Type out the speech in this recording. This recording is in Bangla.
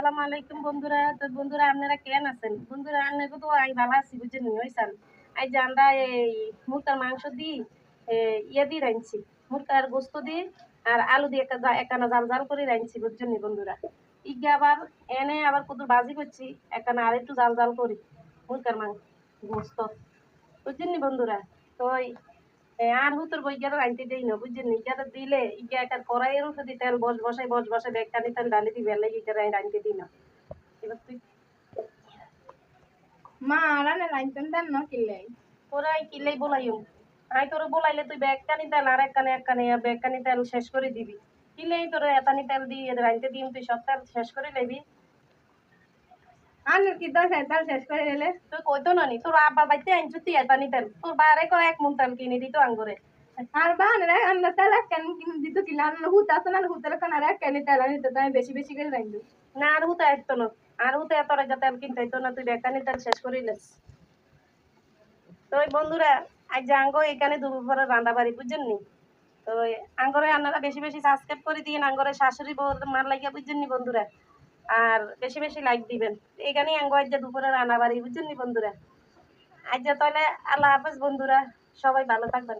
আসসালামু আলাইকুম বন্ধুরা। তো বন্ধুরা আপনারা কেন আছেন? বন্ধুরা আপনাকে তো আমি ভালো আছি বুঝছেন হইছেন। আজ যে আমরা এই মুরগার মাংস দিই ইয়ে দিয়ে রাঁধছি, মুরগার গোস্ত দিয়ে আর আলু দিয়ে একখানা জাল জাল করে রাঁধছি বুঝছেন বন্ধুরা। ইগে আবার এনে আবার কত ভাজি করছি, একখানা আর একটু জাল জাল করি মুরগার মাংস গোস্ত বুঝছেন বন্ধুরা। তো আর হুতোর বই গেলে রাঁধতে দেই না বুঝছেন, ইটা দিলে ইটা একটা কড়াইয়ের উপরে দিয়ে তেল বস বসাই বেগটানি তেল ডালি দিবে লাগে ইটা রাঁধতে দিই না। এবার তুই মা রানে লাইনতেন দেন না কিলে তোরাই কিলেই বলাইম আই তোর বলাইলে তুই বেগটানি তেল আর একখানে বেগটানি তেল শেষ করে দিবি। কিলেই তোর এতানি তেল দিয়ে রাঁধতে দিম, তুই সব তেল শেষ করে নেবি। আনের কি দশ তেল শেষ করে গেলে তুই কইতো না নি তোর আব্বার বাড়িতে আনছো তুই এতানি তেল, তোর বারে করে এক মন তেল কিনে দিত আঙ্গরে। আর বাহানে আন্না তেল কেন দিত কিলে আন্না হুত আছে না হুতের কান আর কেন তেল আনিতে তাই বেশি বেশি করে রাইন্দু না আর হুতে আসতো না, আর হুতে এত রাজা তেল কিনতে হইতো না, তুই বেগটানি তেল শেষ করে লেস। তো ওই বন্ধুরা আজ যে আঙ্গ এখানে দুপুরে রান্না বাড়ি বুঝছেন নি। তো আঙ্গরে আপনারা বেশি বেশি সাবস্ক্রাইব করে দিন, আঙ্গরে শাশুড়ি বউ মার লাগিয়া বুঝছেন নি বন্ধুরা। আর বেশি বেশি লাইক দিবেন। এখানেই আঙ্গ আজ যে দুপুরে রান্না বাড়ি বুঝছেন নি বন্ধুরা। আজ যে তাহলে আল্লাহ হাফেজ বন্ধুরা, সবাই ভালো থাকবেন।